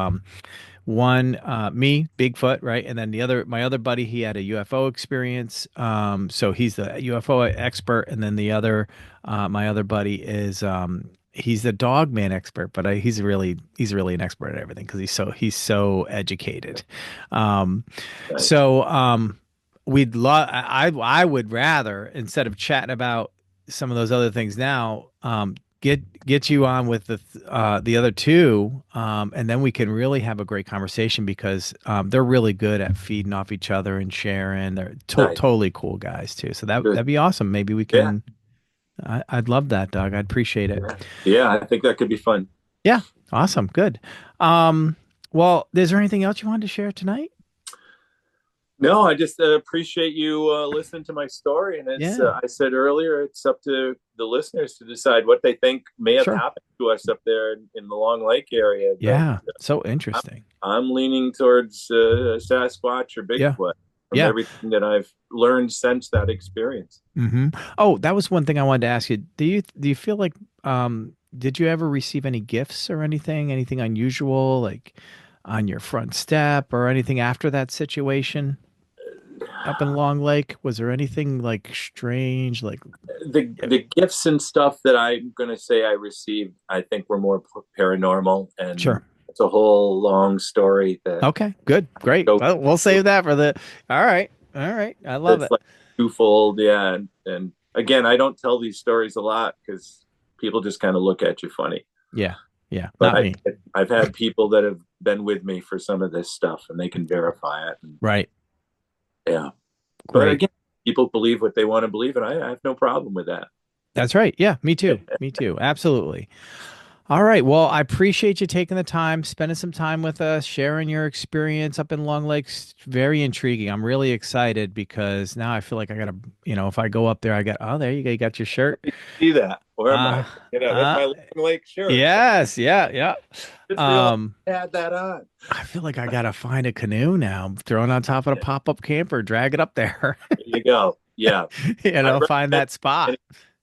one me Bigfoot, right, and then my other buddy, he had a UFO experience, so he's the UFO expert, and then my other buddy is he's the dog man expert, but he's really an expert at everything because he's so educated. um Right. so we'd love I would rather, instead of chatting about some of those other things now, get you on with the other two, and then we can really have a great conversation because they're really good at feeding off each other and sharing. They're Nice. totally cool guys too. So Good. that'd be awesome. Maybe we Yeah. can. I'd love that, Doug. I'd appreciate it. Yeah. Yeah. I think that could be fun. Yeah, awesome, good. Um, well, is there anything else you wanted to share tonight? No, I just appreciate you listening to my story. And as Yeah, I said earlier, it's up to the listeners to decide what they think may have sure. happened to us up there in the Long Lake area. But Yeah, so I'm, interesting. I'm leaning towards Sasquatch or Yeah, Bigfoot from yeah. everything that I've learned since that experience. Oh, that was one thing I wanted to ask you. Do you feel like did you ever receive any gifts or anything, anything unusual, like on your front step or anything after that situation up in Long Lake? Was there anything like strange, like yeah, The gifts and stuff that I'm going to say I received, I think were more paranormal, and sure. it's a whole long story that Okay, good, great. goes Well, we'll save that for the. All right, all right. I love that's it. like twofold. Yeah. And again, I don't tell these stories a lot because people just kind of look at you funny. Yeah, yeah. But Not me. I've had people that have been with me for some of this stuff and they can verify it. And Right. yeah. But Great. again, people believe what they want to believe, and I have no problem with that. That's right. Yeah, me too. Me too. Absolutely. All right. Well, I appreciate you taking the time, spending some time with us, sharing your experience up in Long Lake. Very intriguing. I'm really excited because now I feel like I gotta, if I go up there, I got, oh, there you go. You got your shirt. See that? Where am Uh, I? You know, that's uh, my Long Lake shirt. yes. Yeah. Yeah. Just realized Um, I had that on. I feel like I gotta find a canoe now, throw it on top of a pop-up camper, drag it up there, There you go. Yeah. I find recommend that spot. it.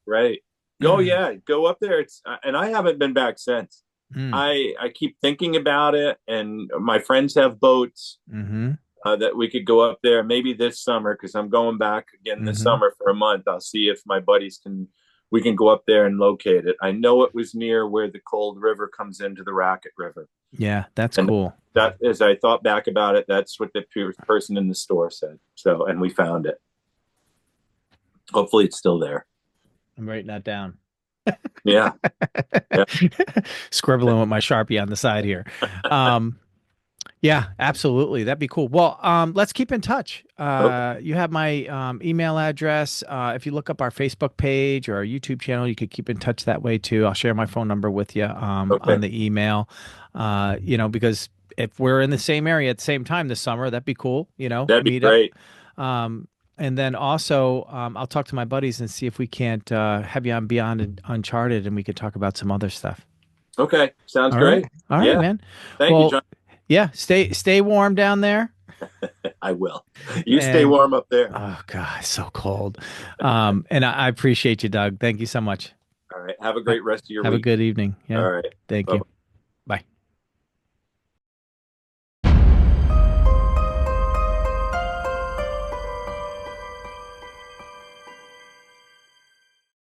Right. Oh yeah, go up there. It's and I haven't been back since. Mm, I keep thinking about it, and my friends have boats mm-hmm. that we could go up there maybe this summer because I'm going back again this Mm-hmm. summer for a month. I'll see if my buddies can we can go up there and locate it. I know it was near where the Cold River comes into the Racket River, Yeah, that's and cool. that as I thought back about it, that's what the person in the store said. So, and we found it. Hopefully, it's still there. I'm writing that down. Yeah, yeah. Scribbling with my Sharpie on the side here. Um, yeah, absolutely. That'd be cool. Well, let's keep in touch. Okay, You have my email address. If you look up our Facebook page or our YouTube channel, you could keep in touch that way too. I'll share my phone number with you on okay. the email. Because if we're in the same area at the same time this summer, that'd be cool. That'd be Meet up. great. And then also, I'll talk to my buddies and see if we can't have you on Beyond Uncharted and we could talk about some other stuff. Okay, sounds All right. great. All right, Yeah, man. thank you, Well, John. yeah, stay warm down there. I will. You stay And warm up there. oh God, it's so cold. And I appreciate you, Doug. Thank you so much. All right. Have a Uh, great rest of your Have a week. good evening. All Yeah. right. Thank Bye. you. Bye.